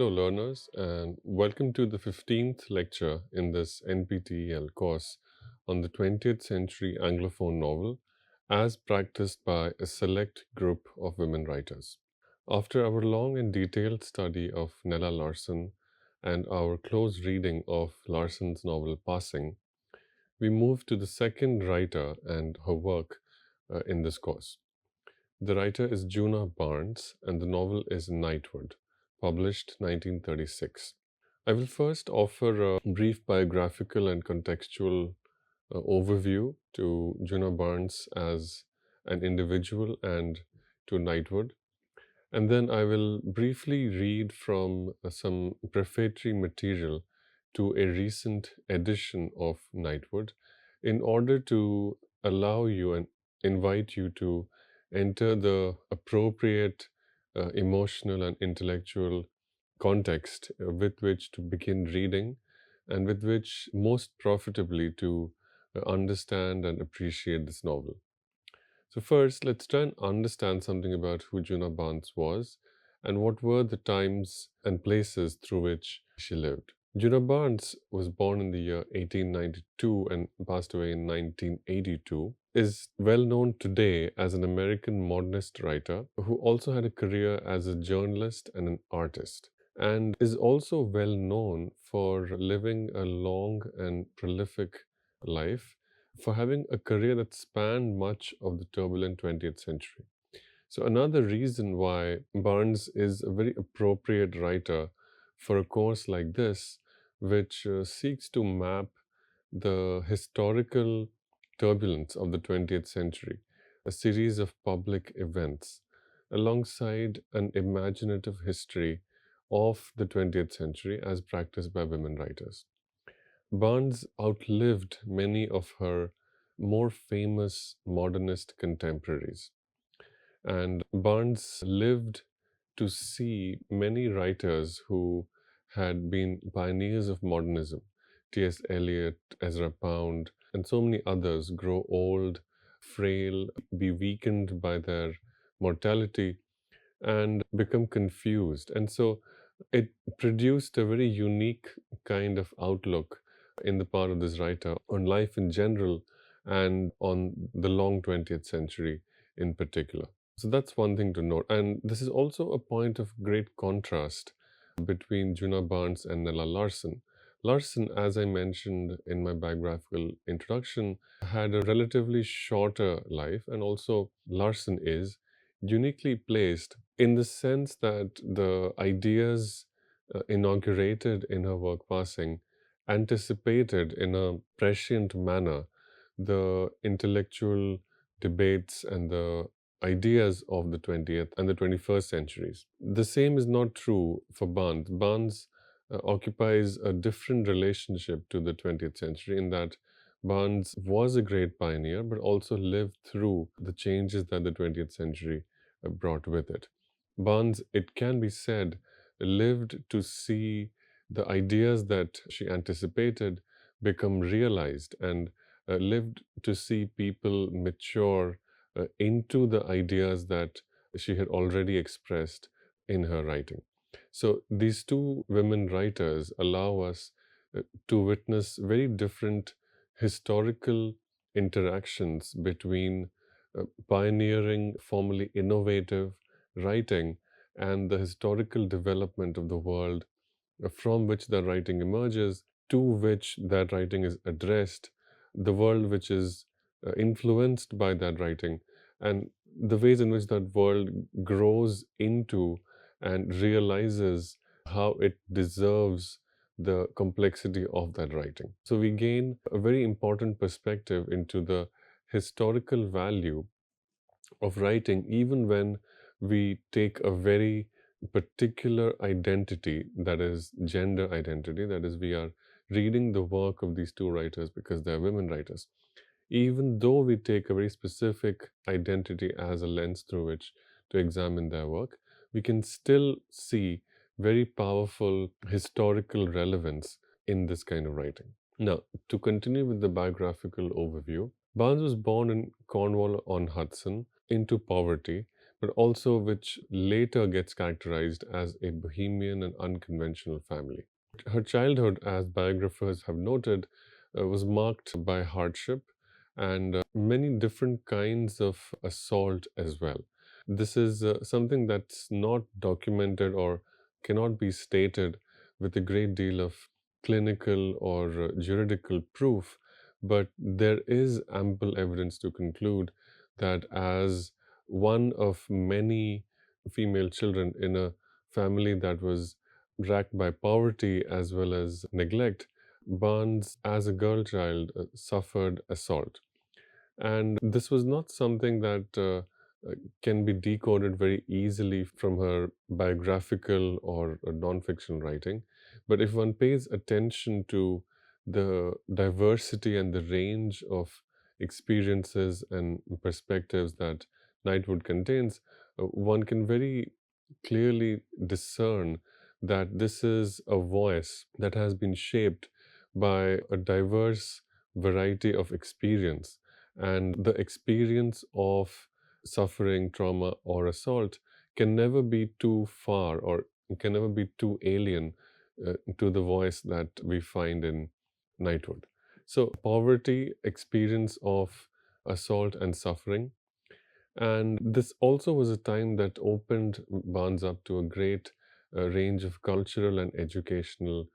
Hello, learners, and welcome to the 15th lecture in this NPTEL course on the 20th century Anglophone novel as practiced by a select group of women writers. After our long and detailed study of Nella Larsen and our close reading of Larsen's novel Passing, we move to the second writer and her work in this course. The writer is Djuna Barnes, and the novel is Nightwood, published 1936. I will first offer a brief biographical and contextual overview to Djuna Barnes as an individual and to Nightwood, and then I will briefly read from some prefatory material to a recent edition of Nightwood in order to allow you and invite you to enter the appropriate emotional and intellectual context with which to begin reading and with which most profitably to understand and appreciate this novel. So first, let's try and understand something about who Djuna Barnes was and what were the times and places through which she lived. Djuna Barnes was born in the year 1892 and passed away in 1982, is well known today as an American modernist writer who also had a career as a journalist and an artist, and is also well known for living a long and prolific life, for having a career that spanned much of the turbulent 20th century. So, another reason why Barnes is a very appropriate writer for a course like this, which seeks to map the historical turbulence of the 20th century, a series of public events, alongside an imaginative history of the 20th century as practiced by women writers. Barnes outlived many of her more famous modernist contemporaries, and Barnes lived to see many writers who had been pioneers of modernism, T.S. Eliot, Ezra Pound, and so many others, grow old, frail, be weakened by their mortality, and become confused. And so it produced a very unique kind of outlook in the part of this writer on life in general and on the long 20th century in particular. So that's one thing to note. And this is also a point of great contrast between Djuna Barnes and Nella Larsen. Larsen, as I mentioned in my biographical introduction, had a relatively shorter life, and also Larsen is uniquely placed in the sense that the ideas inaugurated in her work Passing anticipated in a prescient manner the intellectual debates and the ideas of the 20th and the 21st centuries. The same is not true for Barnes. Barnes occupies a different relationship to the 20th century in that Barnes was a great pioneer, but also lived through the changes that the 20th century brought with it. Barnes, it can be said, lived to see the ideas that she anticipated become realized and lived to see people mature into the ideas that she had already expressed in her writing. So these two women writers allow us to witness very different historical interactions between pioneering, formally innovative writing and the historical development of the world from which that writing emerges, to which that writing is addressed, the world which is influenced by that writing, and the ways in which that world grows into and realizes how it deserves the complexity of that writing. So we gain a very important perspective into the historical value of writing, even when we take a very particular identity, that is gender identity, that is, we are reading the work of these two writers because they are women writers. Even though we take a very specific identity as a lens through which to examine their work, we can still see very powerful historical relevance in this kind of writing. Now, to continue with the biographical overview, Barnes was born in Cornwall on Hudson into poverty, but also which later gets characterized as a bohemian and unconventional family. Her childhood, as biographers have noted, was marked by hardship and many different kinds of assault as well. This is something that's not documented or cannot be stated with a great deal of clinical or juridical proof, but there is ample evidence to conclude that as one of many female children in a family that was racked by poverty as well as neglect, Barnes, as a girl child, suffered assault. And this was not something that can be decoded very easily from her biographical or non-fiction writing. But if one pays attention to the diversity and the range of experiences and perspectives that Nightwood contains, one can very clearly discern that this is a voice that has been shaped by a diverse variety of experience, and the experience of suffering, trauma, or assault can never be too far or can never be too alien to the voice that we find in Knightwood. So, poverty, experience of assault and suffering, and this also was a time that opened Barnes up to a great range of cultural and educational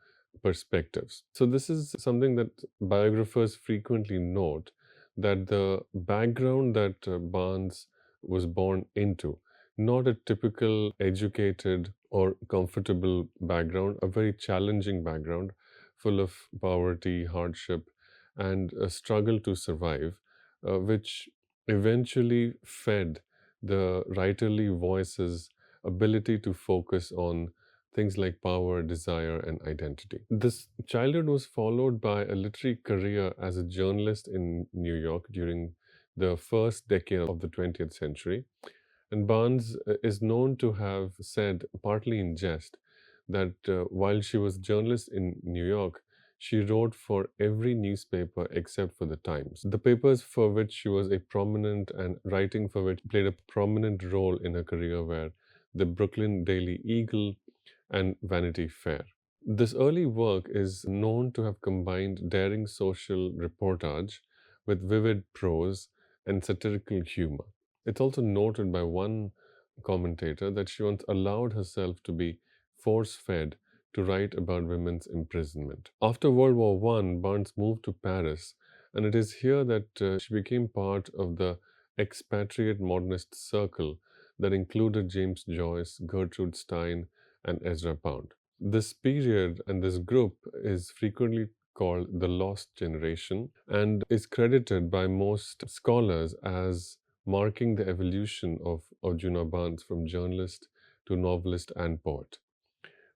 perspectives. So, this is something that biographers frequently note, that the background that Barnes was born into, not a typical educated or comfortable background, a very challenging background full of poverty, hardship, and a struggle to survive, which eventually fed the writerly voice's ability to focus on things like power, desire, and identity. This childhood was followed by a literary career as a journalist in New York during the first decade of the 20th century. And Barnes is known to have said, partly in jest, that while she was a journalist in New York, she wrote for every newspaper except for the Times, the papers for which she was a prominent and writing for which played a prominent role in her career were the Brooklyn Daily Eagle and Vanity Fair. This early work is known to have combined daring social reportage with vivid prose and satirical humor. It's also noted by one commentator that she once allowed herself to be force fed to write about women's imprisonment. After World War I, Barnes moved to Paris, and it is here that she became part of the expatriate modernist circle that included James Joyce, Gertrude Stein, and Ezra Pound. This period and this group is frequently called the Lost Generation and is credited by most scholars as marking the evolution of Djuna Barnes from journalist to novelist and poet.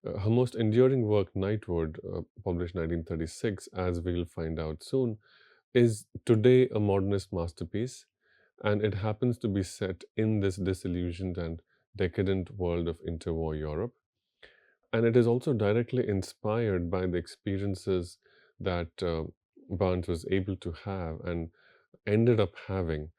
Her most enduring work, Nightwood, published 1936, as we'll find out soon, is today a modernist masterpiece, and it happens to be set in this disillusioned and decadent world of interwar Europe. And it is also directly inspired by the experiences that Barnes was able to have and ended up having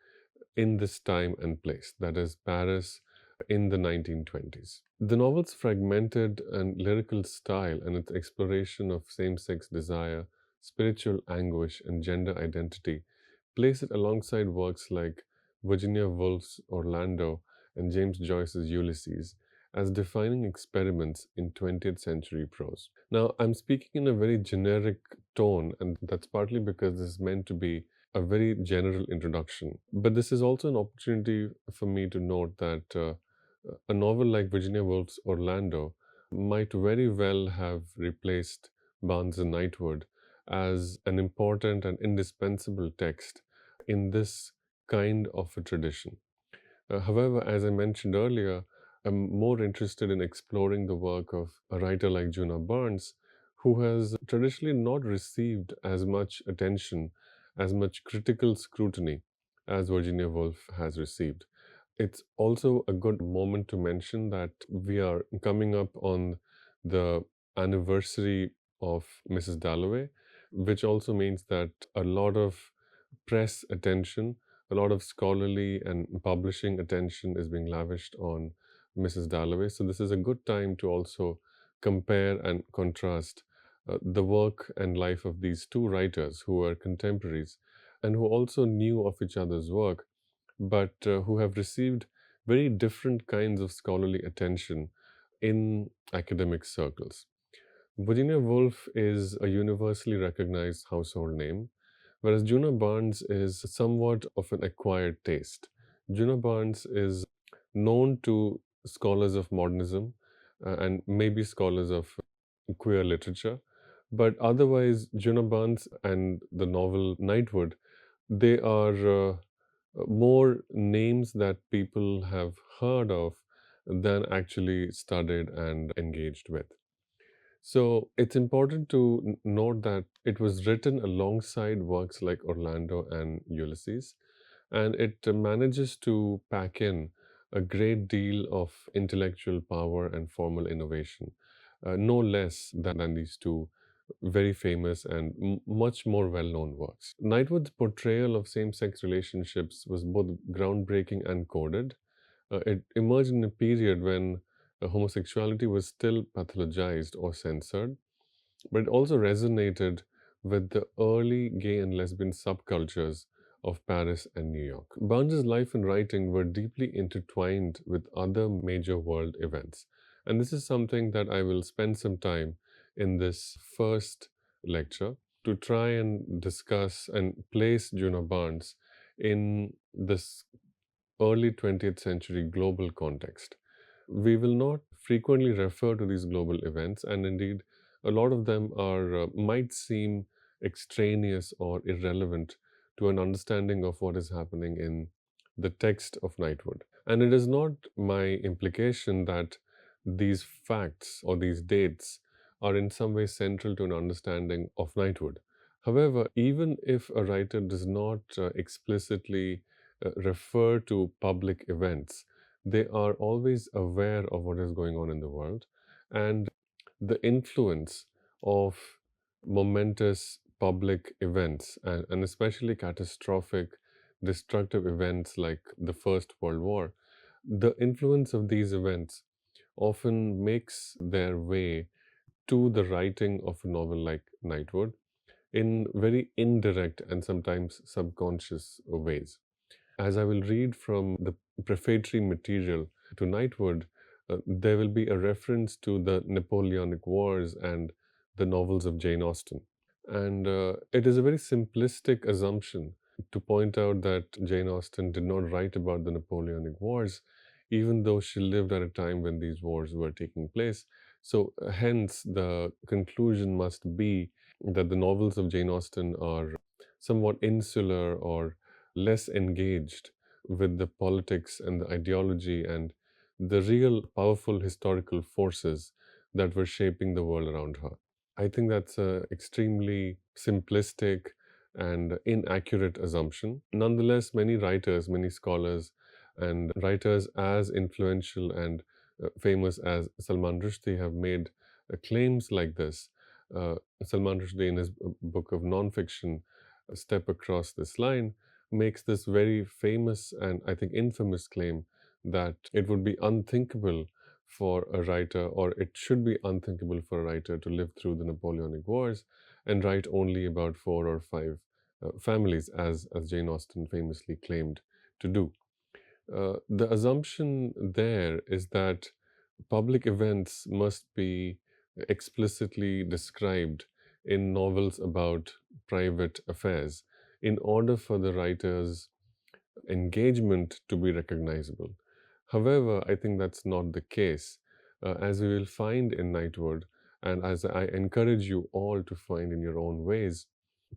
in this time and place, that is, Paris in the 1920s. The novel's fragmented and lyrical style and its exploration of same sex desire, spiritual anguish, and gender identity place it alongside works like Virginia Woolf's Orlando and James Joyce's Ulysses as defining experiments in 20th century prose. Now, I'm speaking in a very generic tone, and that's partly because this is meant to be a very general introduction. But this is also an opportunity for me to note that a novel like Virginia Woolf's Orlando might very well have replaced Barnes and Nightwood as an important and indispensable text in this kind of a tradition. However, as I mentioned earlier, I'm more interested in exploring the work of a writer like Djuna Barnes, who has traditionally not received as much attention, as much critical scrutiny as Virginia Woolf has received. It's also a good moment to mention that we are coming up on the anniversary of Mrs. Dalloway, which also means that a lot of press attention a lot of scholarly and publishing attention is being lavished on Mrs. Dalloway. So this is a good time to also compare and contrast the work and life of these two writers who are contemporaries and who also knew of each other's work, but who have received very different kinds of scholarly attention in academic circles. Virginia Woolf is a universally recognized household name, whereas Djuna Barnes is somewhat of an acquired taste. Djuna Barnes is known to scholars of modernism and maybe scholars of queer literature, but otherwise, Djuna Barnes and the novel Nightwood, they are more names that people have heard of than actually studied and engaged with. So it's important to note that it was written alongside works like Orlando and Ulysses, and it manages to pack in a great deal of intellectual power and formal innovation, no less than these two very famous and much more well known works. Knightwood's portrayal of same sex relationships was both groundbreaking and coded. It emerged in a period when homosexuality was still pathologized or censored, but it also resonated with the early gay and lesbian subcultures of Paris and New York. Barnes's life and writing were deeply intertwined with other major world events. And this is something that I will spend some time in this first lecture to try and discuss and place Djuna Barnes in this early 20th century global context. We will not frequently refer to these global events, and indeed, a lot of them are might seem extraneous or irrelevant to an understanding of what is happening in the text of Knightwood. And it is not my implication that these facts or these dates are in some way central to an understanding of Knightwood. However, even if a writer does not explicitly refer to public events, they are always aware of what is going on in the world and the influence of momentous public events and especially catastrophic, destructive events like the First World War. The influence of these events often makes their way to the writing of a novel like Nightwood in very indirect and sometimes subconscious ways. As I will read from the prefatory material to Knightwood, there will be a reference to the Napoleonic Wars and the novels of Jane Austen. And it is a very simplistic assumption to point out that Jane Austen did not write about the Napoleonic Wars, even though she lived at a time when these wars were taking place. So, hence, the conclusion must be that the novels of Jane Austen are somewhat insular or less engaged with the politics and the ideology and the real powerful historical forces that were shaping the world around her. I think that's an extremely simplistic and inaccurate assumption. Nonetheless, many writers, many scholars, and writers as influential and famous as Salman Rushdie have made claims like this. Salman Rushdie, in his book of nonfiction, Step Across This Line, makes this very famous and I think infamous claim that it would be unthinkable for a writer, or it should be unthinkable for a writer to live through the Napoleonic Wars and write only about four or five families, as Jane Austen famously claimed to do. The assumption there is that public events must be explicitly described in novels about private affairs in order for the writer's engagement to be recognizable. However, I think that's not the case, as we will find in Nightwood, and as I encourage you all to find in your own ways.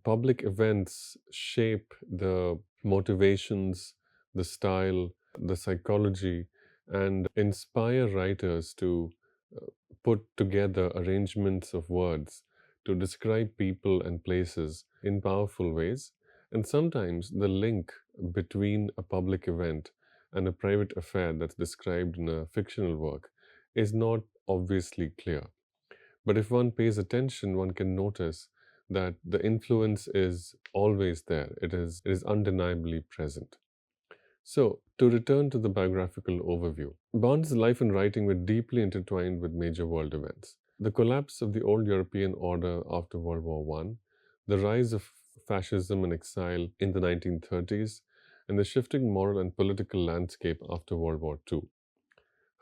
Public events shape the motivations, the style, the psychology, and inspire writers to uh, put together arrangements of words to describe people and places in powerful ways. And sometimes the link between a public event and a private affair that's described in a fictional work is not obviously clear. But if one pays attention, one can notice that the influence is always there. It is undeniably present. So, to return to the biographical overview, Barnes' life and writing were deeply intertwined with major world events. The collapse of the old European order after World War I, the rise of fascism and exile in the 1930s, and the shifting moral and political landscape after World War II.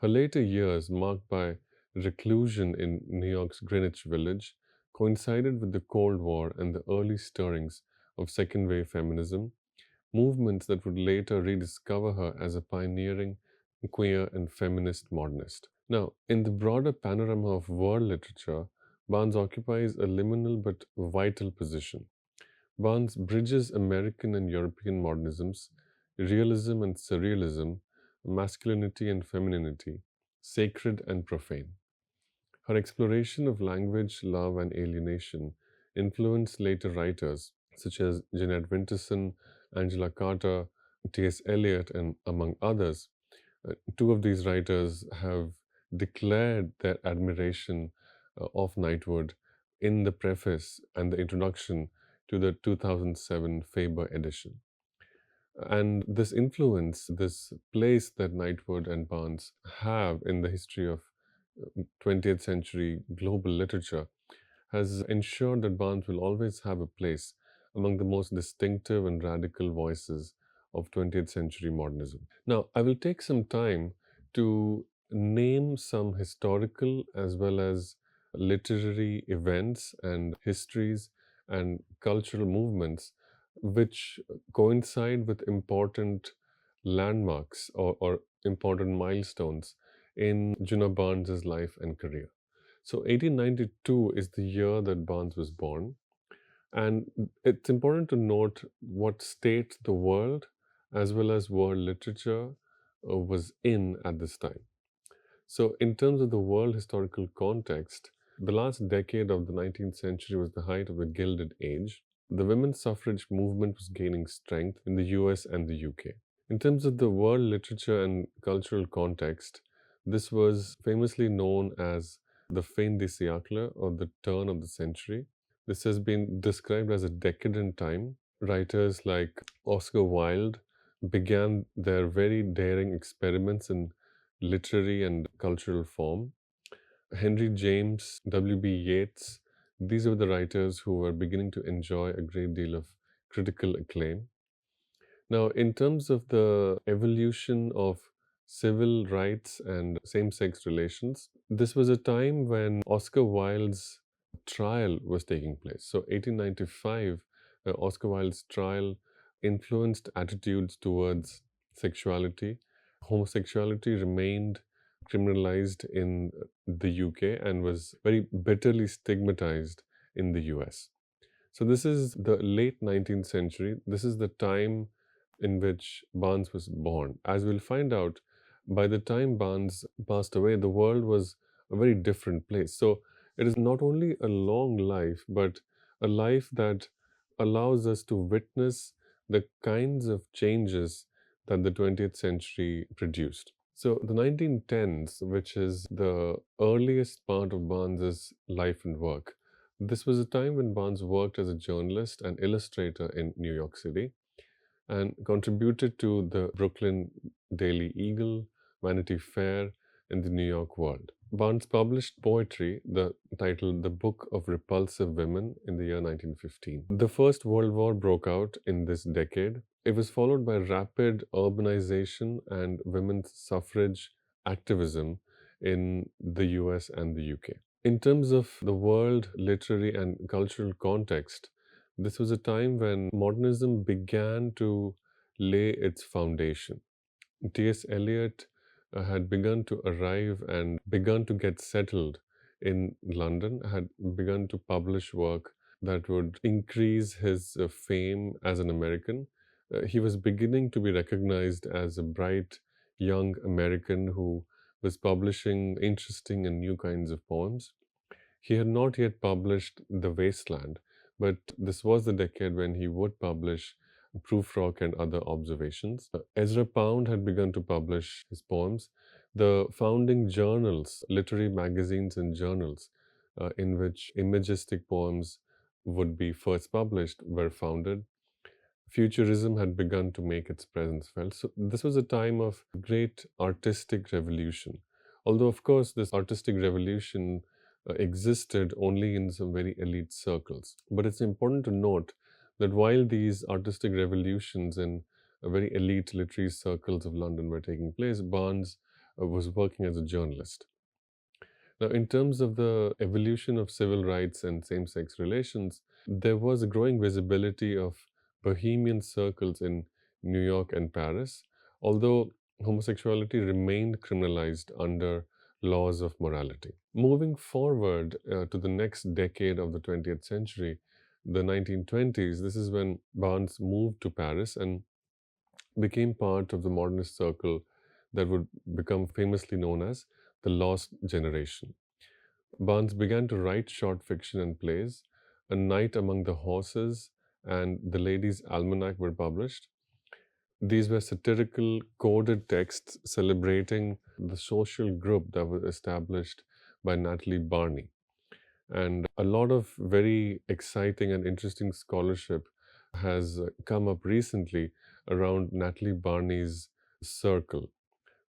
Her later years, marked by reclusion in New York's Greenwich Village, coincided with the Cold War and the early stirrings of second wave feminism, movements that would later rediscover her as a pioneering queer and feminist modernist. Now, in the broader panorama of world literature, Barnes occupies a liminal but vital position. Barnes bridges American and European modernisms, realism and surrealism, masculinity and femininity, sacred and profane. Her exploration of language, love, and alienation influenced later writers such as Jeanette Winterson, Angela Carter, T.S. Eliot, and among others. Two of these writers have declared their admiration of Nightwood in the preface and the introduction to the 2007 Faber edition. And this influence, this place that Nightwood and Barnes have in the history of 20th century global literature has ensured that Barnes will always have a place among the most distinctive and radical voices of 20th century modernism. Now, I will take some time to name some historical as well as literary events and histories and cultural movements which coincide with important landmarks or important milestones in Djuna Barnes's life and career. So 1892 is the year that Barnes was born. And it's important to note what state the world as well as world literature was in at this time. So, in terms of the world historical context, the last decade of the 19th century was the height of the Gilded Age. The women's suffrage movement was gaining strength in the US and the UK. In terms of the world literature and cultural context, this was famously known as the fin de siècle or the turn of the century. This has been described as a decadent time. Writers like Oscar Wilde began their very daring experiments in literary and cultural form. Henry James, W.B. Yeats, these were the writers who were beginning to enjoy a great deal of critical acclaim. Now, in terms of the evolution of civil rights and same sex relations, this was a time when Oscar Wilde's trial was taking place. So, 1895, Oscar Wilde's trial influenced attitudes towards sexuality. Homosexuality remained criminalized in the UK and was very bitterly stigmatized in the US. So, this is the late 19th century. This is the time in which Barnes was born. As we'll find out, by the time Barnes passed away, the world was a very different place. So it is not only a long life, but a life that allows us to witness the kinds of changes that the 20th century produced. So the 1910s, which is the earliest part of Barnes's life and work, this was a time when Barnes worked as a journalist and illustrator in New York City and contributed to the Brooklyn Daily Eagle, Vanity Fair, and the New York World. Barnes published poetry, the title The Book of Repulsive Women, in the year 1915. The First World War broke out in this decade. It was followed by rapid urbanization and women's suffrage activism in the US and the UK. In terms of the world literary and cultural context, this was a time when modernism began to lay its foundation. T.S. Eliot had begun to arrive and begun to get settled in London, had begun to publish work that would increase his fame as an American. He was beginning to be recognized as a bright young American who was publishing interesting and new kinds of poems. He had not yet published The Wasteland, but this was the decade when he would publish Proofrock and Other Observations. Ezra Pound had begun to publish his poems. The founding journals, literary magazines and journals, in which imagistic poems would be first published were founded. Futurism had begun to make its presence felt. So, this was a time of great artistic revolution. Although, of course, this artistic revolution existed only in some very elite circles. But it's important to note that while these artistic revolutions in very elite literary circles of London were taking place, Barnes was working as a journalist. Now, in terms of the evolution of civil rights and same sex relations, there was a growing visibility of bohemian circles in New York and Paris, although homosexuality remained criminalized under laws of morality. Moving forward to the next decade of the 20th century, the 1920s, this is when Barnes moved to Paris and became part of the modernist circle that would become famously known as the Lost Generation. Barnes began to write short fiction and plays. A Night Among the Horses and The Lady's Almanac were published. These were satirical, coded texts celebrating the social group that was established by Natalie Barney. And a lot of very exciting and interesting scholarship has come up recently around Natalie Barney's circle.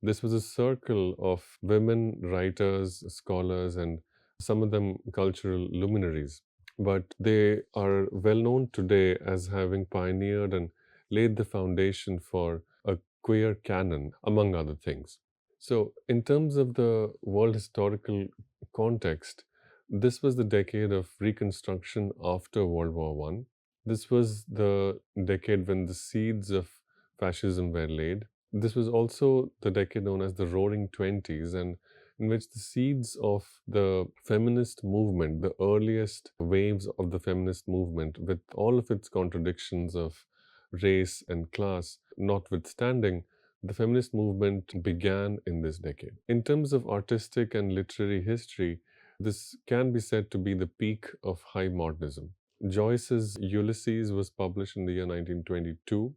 This was a circle of women writers, scholars, and some of them cultural luminaries. But they are well known today as having pioneered and laid the foundation for a queer canon, among other things. So, in terms of the world historical context, this was the decade of Reconstruction after World War One. This was the decade when the seeds of fascism were laid. This was also the decade known as the Roaring Twenties, and in which the seeds of the feminist movement, the earliest waves of the feminist movement, with all of its contradictions of race and class notwithstanding, the feminist movement began in this decade. In terms of artistic and literary history, this can be said to be the peak of high modernism. Joyce's Ulysses was published in the year 1922.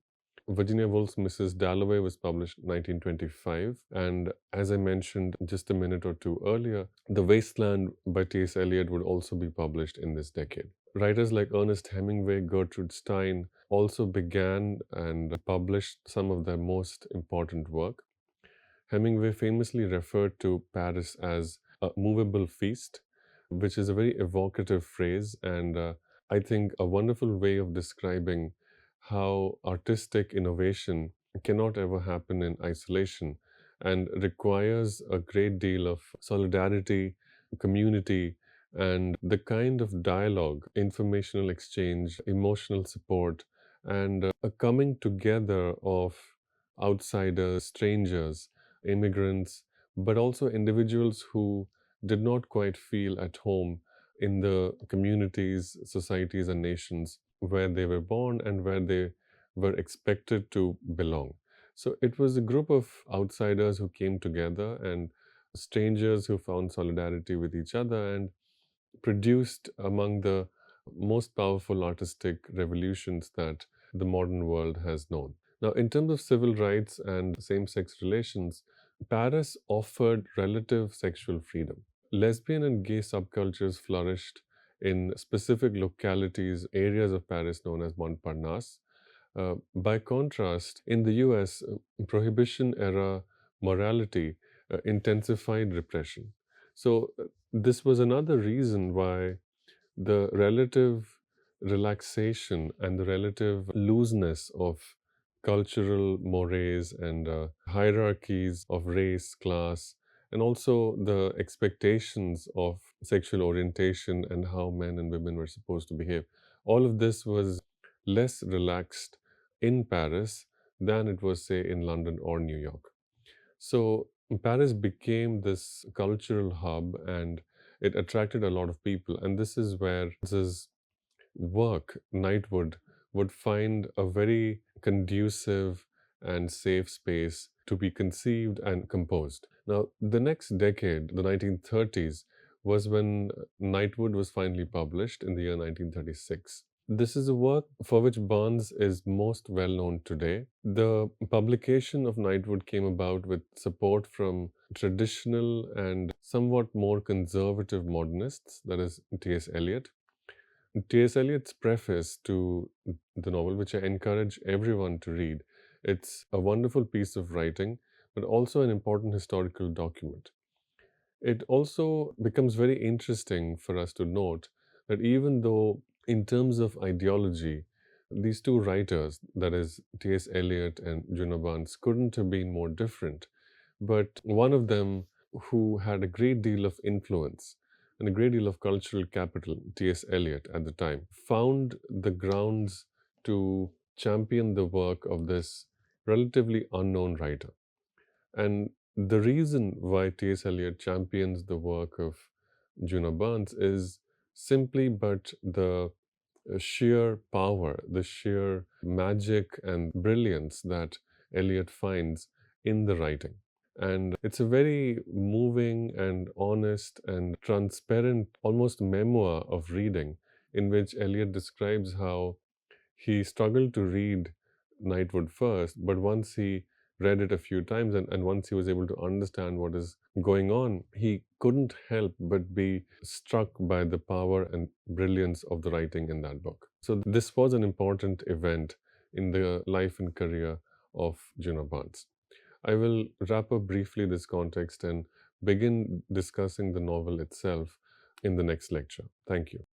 Virginia Woolf's Mrs. Dalloway was published in 1925. And as I mentioned just a minute or two earlier, The Wasteland by T.S. Eliot would also be published in this decade. Writers like Ernest Hemingway, Gertrude Stein also began and published some of their most important work. Hemingway famously referred to Paris as a movable feast, which is a very evocative phrase and I think a wonderful way of describing how artistic innovation cannot ever happen in isolation and requires a great deal of solidarity, community, and the kind of dialogue, informational exchange, emotional support, and a coming together of outsiders, strangers, immigrants, but also individuals who did not quite feel at home in the communities, societies, and nations where they were born and where they were expected to belong. So it was a group of outsiders who came together and strangers who found solidarity with each other and produced among the most powerful artistic revolutions that the modern world has known. Now, in terms of civil rights and same sex relations, Paris offered relative sexual freedom. Lesbian and gay subcultures flourished in specific localities, areas of Paris known as Montparnasse. By contrast, in the US, prohibition era morality intensified repression. So, this was another reason why the relative relaxation and the relative looseness of cultural mores and hierarchies of race, class, and also the expectations of sexual orientation and how men and women were supposed to behave. All of this was less relaxed in Paris than it was, say, in London or New York. So Paris became this cultural hub and it attracted a lot of people. And this is where his work, Nightwood, would find a very conducive and safe space to be conceived and composed. Now, the next decade, the 1930s, was when Nightwood was finally published in the year 1936. This is a work for which Barnes is most well known today. The publication of Nightwood came about with support from traditional and somewhat more conservative modernists, that is, T.S. Eliot. T.S. Eliot's preface to the novel, which I encourage everyone to read, it's a wonderful piece of writing, but also an important historical document. It also becomes very interesting for us to note that even though, in terms of ideology, these two writers, that is T.S. Eliot and Djuna Barnes, couldn't have been more different, but one of them, who had a great deal of influence and a great deal of cultural capital, T.S. Eliot at the time, found the grounds to champion the work of this relatively unknown writer. And the reason why T.S. Eliot champions the work of Djuna Barnes is simply but the sheer power, the sheer magic and brilliance that Eliot finds in the writing. And it's a very moving and honest and transparent, almost memoir of reading, in which Eliot describes how he struggled to read Nightwood first, but once he read it a few times and once he was able to understand what is going on, he couldn't help but be struck by the power and brilliance of the writing in that book. So, this was an important event in the life and career of Djuna Barnes. I will wrap up briefly this context and begin discussing the novel itself in the next lecture. Thank you.